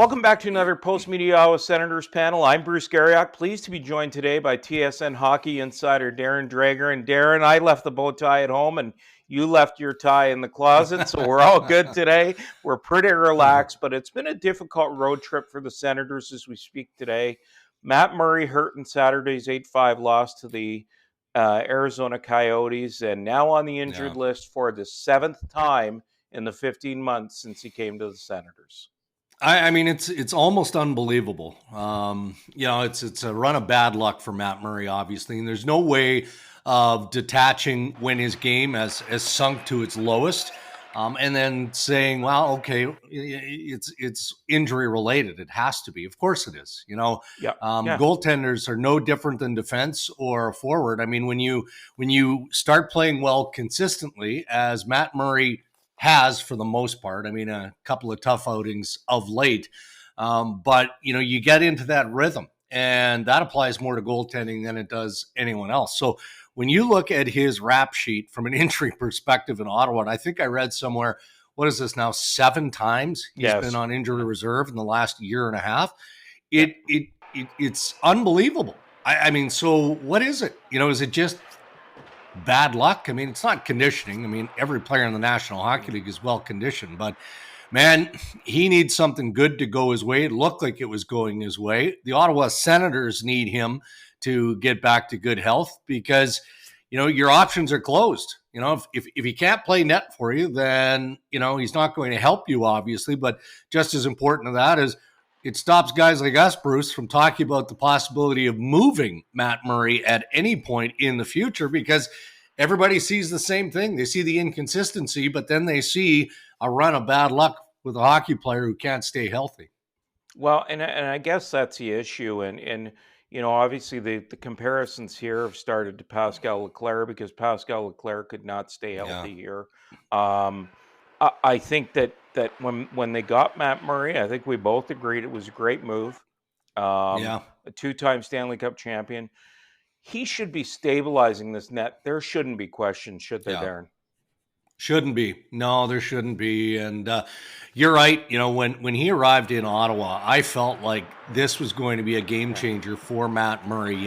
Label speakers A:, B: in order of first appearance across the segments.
A: Welcome back to another Post-Media Ottawa Senators panel. I'm Bruce Garriock, pleased to be joined today by TSN hockey insider Darren Dreger. And Darren, I left the bow tie at home and you left your tie in the closet, so we're all good today. We're pretty relaxed, but it's been a difficult road trip for the Senators as we speak today. Matt Murray hurt in Saturday's 8-5 loss to the Arizona Coyotes, and now on the injured list for the seventh time in the 15 months since he came to the Senators.
B: I mean, it's almost unbelievable. It's a run of bad luck for Matt Murray, obviously, and there's no way of detaching when his game has sunk to its lowest, and then saying, "Well, okay, it's injury related. It has to be. Of course, it is." Goaltenders are no different than defense or forward. I mean, when you start playing well consistently, as Matt Murray has for the most part. I mean, a couple of tough outings of late, but you get into that rhythm, and that applies more to goaltending than it does anyone else. So when you look at his rap sheet from an injury perspective in Ottawa, and I think I read somewhere, what is this now, 7 times he's been on injury reserve in the last year and a half. It's unbelievable. I mean, so what is it? Is it just bad luck? I mean, it's not conditioning. I mean, every player in the National Hockey League is well conditioned, but man, he needs something good to go his way. It looked like it was going his way. The Ottawa Senators need him to get back to good health because, your options are closed. If he can't play net for you, then, he's not going to help you, obviously, but just as important to that is it stops guys like us, Bruce, from talking about the possibility of moving Matt Murray at any point in the future because everybody sees the same thing. They see the inconsistency, but then they see a run of bad luck with a hockey player who can't stay healthy.
A: Well, and I guess that's the issue. And obviously the comparisons here have started to Pascal Leclerc because Pascal Leclerc could not stay healthy here. I think that when they got Matt Murray, I think we both agreed it was a great move. A 2-time Stanley Cup champion. He should be stabilizing this net. There shouldn't be questions, should there, Darren?
B: Shouldn't be. No, there shouldn't be. And you're right. When he arrived in Ottawa, I felt like this was going to be a game changer for Matt Murray.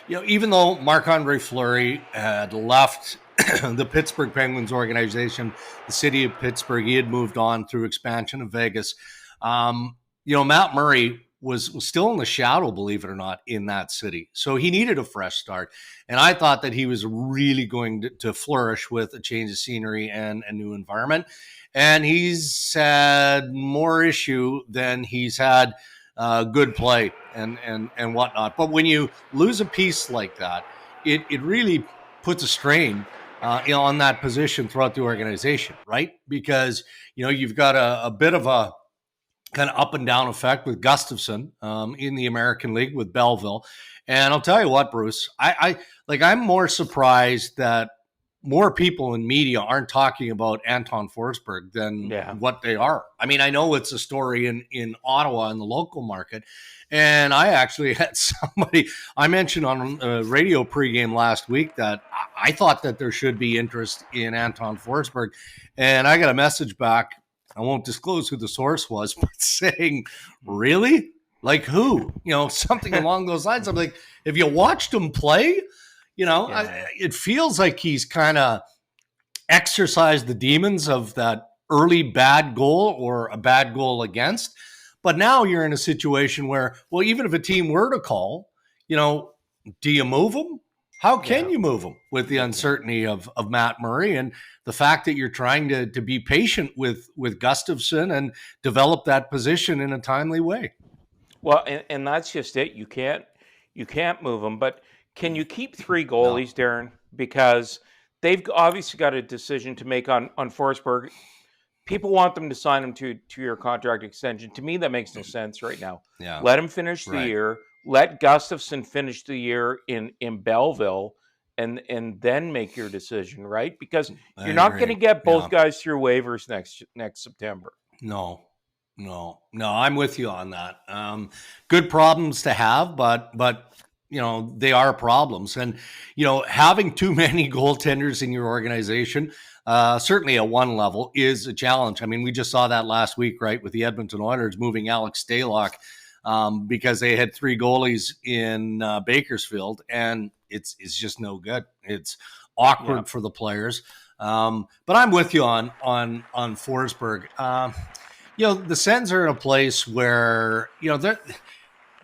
B: Even though Marc-Andre Fleury had left the Pittsburgh Penguins organization, the city of Pittsburgh, he had moved on through expansion of Vegas. Matt Murray was still in the shadow, believe it or not, in that city. So he needed a fresh start. And I thought that he was really going to flourish with a change of scenery and a new environment. And he's had more issue than he's had good play and whatnot. But when you lose a piece like that, it really puts a strain on that position throughout the organization, right? Because, you've got a bit of a kind of up and down effect with Gustafsson in the American League with Belleville. And I'll tell you what, Bruce, I'm more surprised that more people in media aren't talking about Anton Forsberg than what they are. I mean, I know it's a story in Ottawa in the local market. And I actually had somebody I mentioned on a radio pregame last week that I thought that there should be interest in Anton Forsberg. And I got a message back. I won't disclose who the source was, but saying, really? Like who? Something along those lines. I'm like, have you watched him play? It feels like he's kind of exercised the demons of that early bad goal or a bad goal against. But now you're in a situation where, well, even if a team were to call, do you move him? How can you move him with the uncertainty of Matt Murray and the fact that you're trying to be patient with Gustafsson and develop that position in a timely way?
A: Well, and that's just it. You can't move him. But can you keep 3 goalies, Darren? Because they've obviously got a decision to make on Forsberg. People want them to sign him to your contract extension. To me, that makes no sense right now.
B: Yeah.
A: Let him finish the year. Let Gustafsson finish the year in Belleville and then make your decision, right? Because you're not going to get both guys through waivers next September.
B: No, I'm with you on that. Good problems to have, but they are problems. And, having too many goaltenders in your organization, certainly at one level, is a challenge. I mean, we just saw that last week, right, with the Edmonton Oilers moving Alex Stalock because they had 3 goalies in Bakersfield, and it's just no good. It's awkward for the players. But I'm with you on Forsberg. The Sens are in a place where,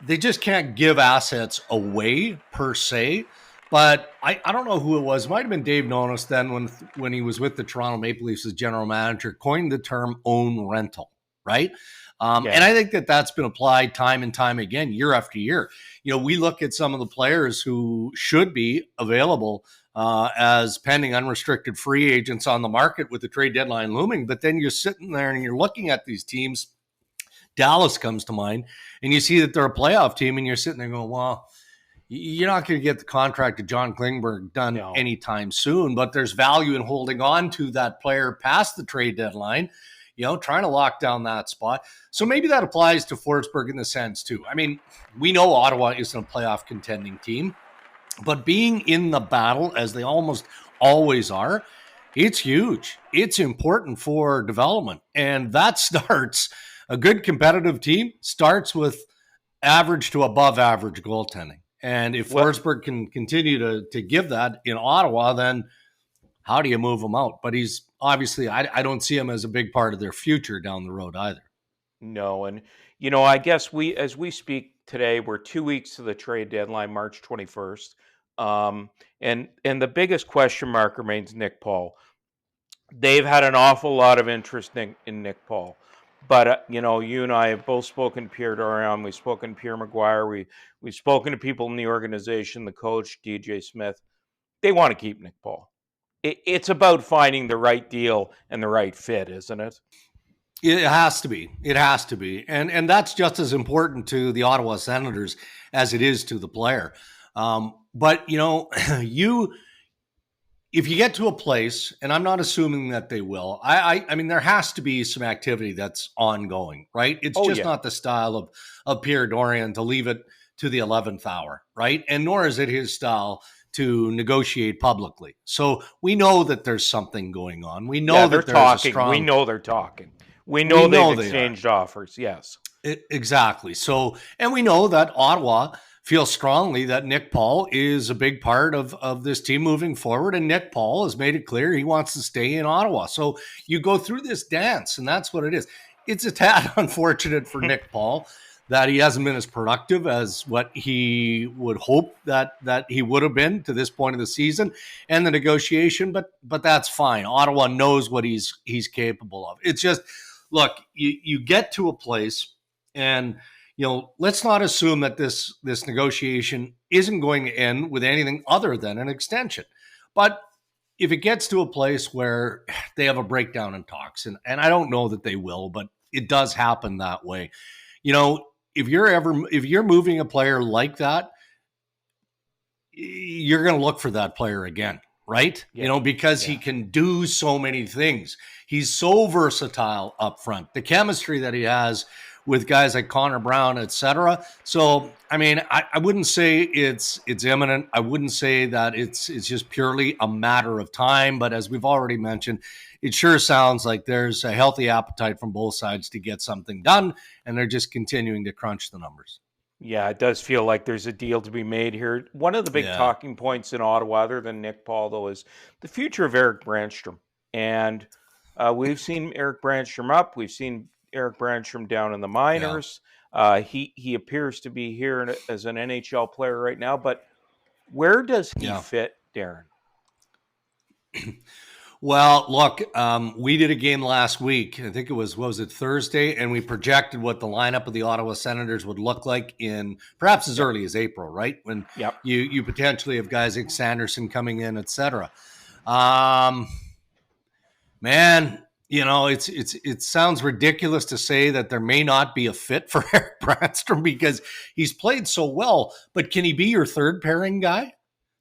B: they just can't give assets away per se. But I don't know who it was. It might have been Dave Nonis then when he was with the Toronto Maple Leafs as general manager, coined the term own rental, right? And I think that's been applied time and time again, year after year. We look at some of the players who should be available as pending unrestricted free agents on the market with the trade deadline looming. But then you're sitting there and you're looking at these teams. Dallas comes to mind, and you see that they're a playoff team, and you're sitting there going, well, you're not going to get the contract of John Klingberg done anytime soon, but there's value in holding on to that player past the trade deadline, trying to lock down that spot. So maybe that applies to Forsberg in the sense too. I mean, we know Ottawa isn't a playoff contending team, but being in the battle, as they almost always are, it's huge. It's important for development, and that starts. A good competitive team starts with average to above average goaltending. And if Forsberg can continue to give that in Ottawa, then how do you move him out? But he's obviously, I don't see him as a big part of their future down the road either.
A: No. And, I guess as we speak today, we're 2 weeks to the trade deadline, March 21st. And the biggest question mark remains Nick Paul. They've had an awful lot of interest in Nick Paul. But, you and I have both spoken to Pierre Dorion. We've spoken to Pierre McGuire. We've spoken to people in the organization, the coach, DJ Smith. They want to keep Nick Paul. It's about finding the right deal and the right fit, isn't it?
B: It has to be. It has to be. And that's just as important to the Ottawa Senators as it is to the player. But, if you get to a place, and I'm not assuming that they will, I mean, there has to be some activity that's ongoing, right? It's not the style of Pierre Dorion to leave it to the 11th hour, right? And nor is it his style to negotiate publicly. So we know that there's something going on. We know that there's
A: talking.
B: A strong...
A: We know they're talking. We know they've exchanged offers, yes.
B: Exactly. So, and we know that Ottawa feel strongly that Nick Paul is a big part of this team moving forward. And Nick Paul has made it clear he wants to stay in Ottawa. So you go through this dance, and that's what it is. It's a tad unfortunate for Nick Paul that he hasn't been as productive as what he would hope that he would have been to this point of the season and the negotiation, but that's fine. Ottawa knows what he's capable of. It's just, look, you get to a place and let's not assume that this negotiation isn't going to end with anything other than an extension. But if it gets to a place where they have a breakdown in talks, and I don't know that they will, but it does happen that way. If you're moving a player like that, you're going to look for that player again, right?
A: Yeah.
B: Because he can do so many things. He's so versatile up front. The chemistry that he has with guys like Connor Brown, et cetera. So, I mean, I wouldn't say it's imminent. I wouldn't say that it's just purely a matter of time. But as we've already mentioned, it sure sounds like there's a healthy appetite from both sides to get something done, and they're just continuing to crunch the numbers.
A: Yeah, it does feel like there's a deal to be made here. One of the big talking points in Ottawa, other than Nick Paul, though, is the future of Erik Branstrom. And we've seen Erik Branstrom up. We've seen Erik Branstrom down in the minors. Yeah. He appears to be here as an NHL player right now, but where does he fit, Darren?
B: Well, look, we did a game last week. I think it was Thursday? And we projected what the lineup of the Ottawa Senators would look like in perhaps as early as April, right? When you potentially have guys like Sanderson coming in, et cetera. Man, it sounds ridiculous to say that there may not be a fit for Erik Branstrom because he's played so well, but can he be your third pairing guy?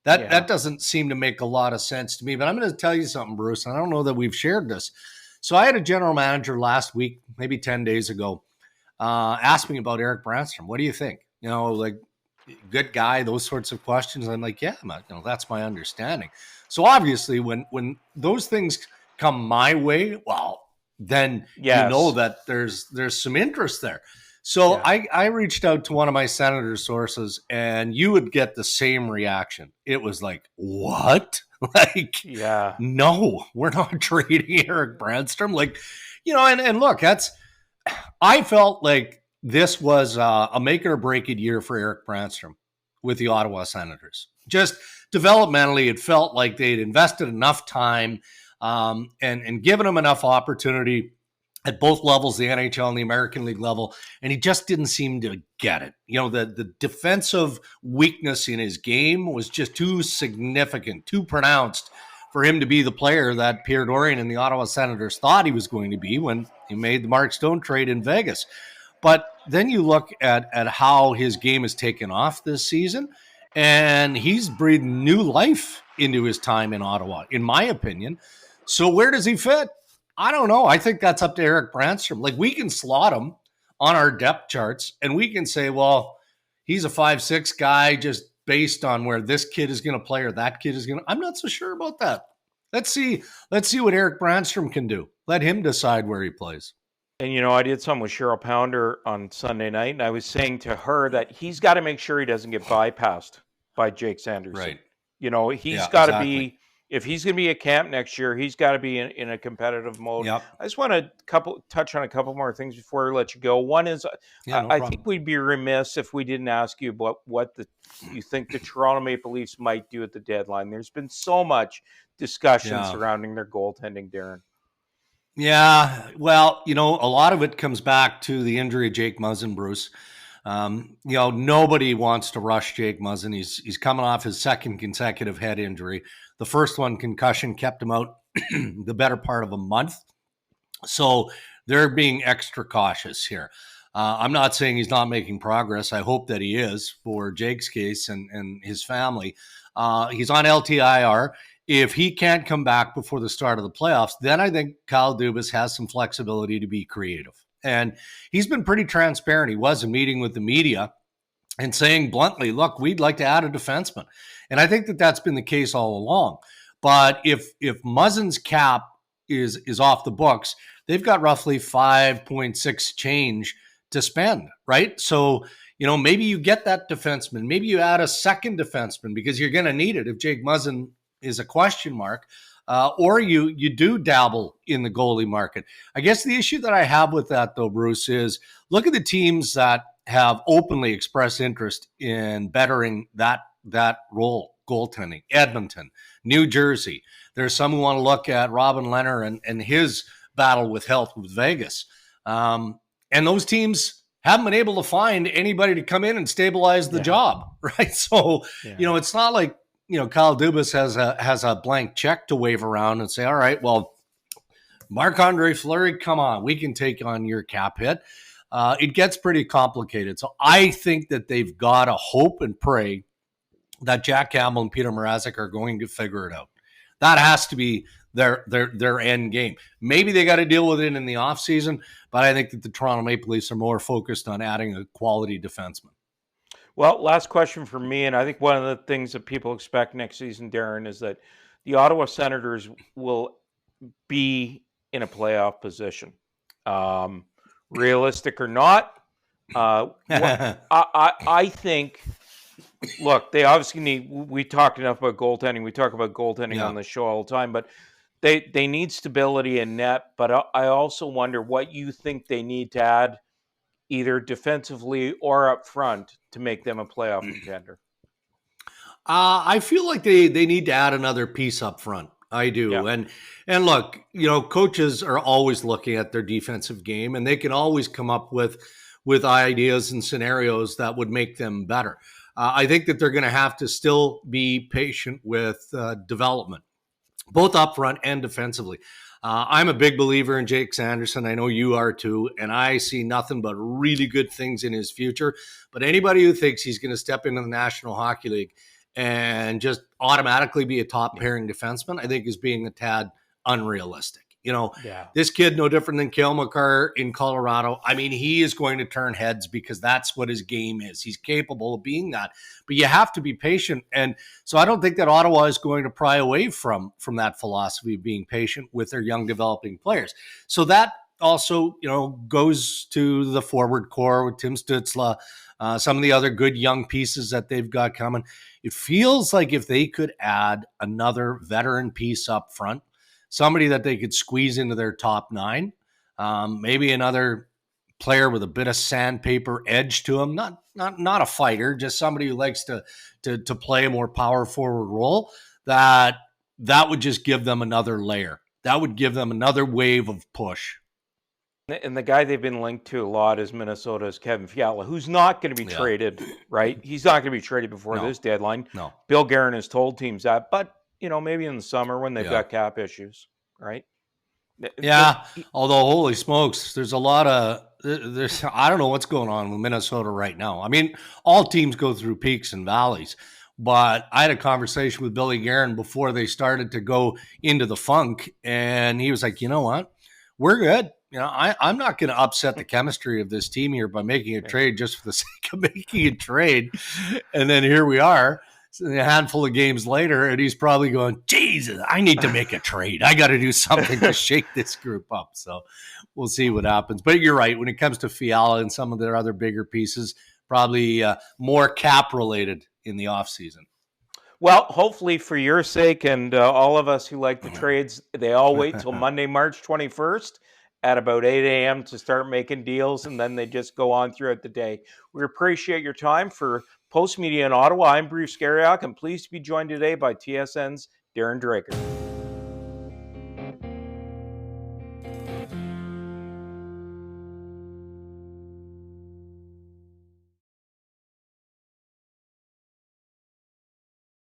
B: That doesn't seem to make a lot of sense to me, but I'm going to tell you something, Bruce, and I don't know that we've shared this. So I had a general manager last week, maybe 10 days ago, ask me about Erik Branstrom. What do you think? Good guy, those sorts of questions. I'm like, yeah, that's my understanding. So obviously when those things come my way, well, then you know that there's some interest there. So I reached out to one of my Senator sources, and you would get the same reaction. It was like, what? Like, no, we're not trading Erik Branstrom. Like, and look, I felt like this was a make it or break it year for Erik Branstrom with the Ottawa Senators. Just developmentally, it felt like they'd invested enough time and given him enough opportunity at both levels, the NHL and the American League level, and he just didn't seem to get it. The defensive weakness in his game was just too significant, too pronounced for him to be the player that Pierre Dorion and the Ottawa Senators thought he was going to be when he made the Mark Stone trade in Vegas. But then you look at how his game has taken off this season, and he's breathed new life into his time in Ottawa, in my opinion. So where does he fit? I don't know. I think that's up to Erik Branstrom. Like, we can slot him on our depth charts, and we can say, well, he's a 5'6" guy just based on where this kid is going to play or that kid is going to. I'm not so sure about that. Let's see what Erik Branstrom can do. Let him decide where he plays.
A: And, I did something with Cheryl Pounder on Sunday night, and I was saying to her that he's got to make sure he doesn't get bypassed by Jake Sanderson.
B: Right.
A: He's got to be. If he's going to be at camp next year, he's got to be in a competitive mode.
B: Yep.
A: I just want to touch on a couple more things before I let you go. One is, I think we'd be remiss if we didn't ask you about what you think the Toronto Maple Leafs might do at the deadline. There's been so much discussion surrounding their goaltending, Darren.
B: Yeah, well, a lot of it comes back to the injury of Jake Muzzin, Bruce. Nobody wants to rush Jake Muzzin. He's coming off his second consecutive head injury. The first one, concussion, kept him out the better part of a month. So they're being extra cautious here. I'm not saying he's not making progress. I hope that he is for Jake's case and his family. He's on LTIR. If he can't come back before the start of the playoffs, then I think Kyle Dubas has some flexibility to be creative. And he's been pretty transparent. He was in meeting with the media and saying bluntly, look, we'd like to add a defenseman. And I think that that's been the case all along. But if Muzzin's cap is off the books, they've got roughly 5.6 change to spend, right? So, maybe you get that defenseman. Maybe you add a second defenseman because you're going to need it if Jake Muzzin is a question mark. Or you do dabble in the goalie market. I guess the issue that I have with that, though, Bruce, is look at the teams that have openly expressed interest in bettering that role, goaltending. Edmonton, New Jersey. There's some who want to look at Robin Lehner and his battle with health with Vegas. And those teams haven't been able to find anybody to come in and stabilize the job, right? So, it's not like, Kyle Dubas has a blank check to wave around and say, all right, well, Marc-Andre Fleury, come on, we can take on your cap hit. It gets pretty complicated. So I think that they've got to hope and pray that Jack Campbell and Peter Mrazek are going to figure it out. That has to be their end game. Maybe they got to deal with it in the offseason, but I think that the Toronto Maple Leafs are more focused on adding a quality defenseman.
A: Well, last question for me, and I think one of the things that people expect next season, Darren, is that the Ottawa Senators will be in a playoff position. Realistic or not, I think, look, they obviously we talked enough about goaltending. We talk about goaltending on the show all the time, but they need stability in net. But I also wonder what you think they need to add either defensively or up front to make them a playoff contender.
B: I feel like they need to add another piece up front. I do. Yeah. And look, coaches are always looking at their defensive game, and they can always come up with ideas and scenarios that would make them better. I think that they're going to have to still be patient with development, both up front and defensively. I'm a big believer in Jake Sanderson. I know you are too, and I see nothing but really good things in his future. But anybody who thinks he's going to step into the National Hockey League and just automatically be a top pairing defenseman, I think is being a tad unrealistic. You know,
A: Yeah.
B: this kid, no different than Cale Makar in Colorado. I mean, he is going to turn heads because that's what his game is. He's capable of being that. But you have to be patient. And so I don't think that Ottawa is going to pry away from that philosophy of being patient with their young developing players. So that also, you know, goes to the forward core with Tim Stützle, some of the other good young pieces that they've got coming. It feels like if they could add another veteran piece up front, somebody that they could squeeze into their top nine, maybe another player with a bit of sandpaper edge to him, not a fighter, just somebody who likes to play a more power forward role, that would just give them another layer. That would give them another wave of push.
A: And the guy they've been linked to a lot is Minnesota's Kevin Fiala, who's not going to be traded, right? He's not going to be traded before this deadline.
B: No.
A: Bill Guerin has told teams that, but, you know, maybe in the summer when they've got cap issues, right?
B: Yeah, although, holy smokes, there's a lot of, I don't know what's going on with Minnesota right now. I mean, all teams go through peaks and valleys, but I had a conversation with Billy Guerin before they started to go into the funk, and he was like, you know what? We're good. You know, I'm not going to upset the chemistry of this team here by making a trade just for the sake of making a trade. And then here we are, a handful of games later, and he's probably going, Jesus, I need to make a trade. I got to do something to shake this group up. So we'll see what happens. But you're right. When it comes to Fiala and some of their other bigger pieces, probably more cap related in the offseason.
A: Well, hopefully for your sake and all of us who like the trades, they all wait till Monday, March 21st at about 8 a.m. to start making deals, and then they just go on throughout the day. We appreciate your time. For Post Media in Ottawa, I'm Bruce Garriock. I'm pleased to be joined today by TSN's Darren Dreger.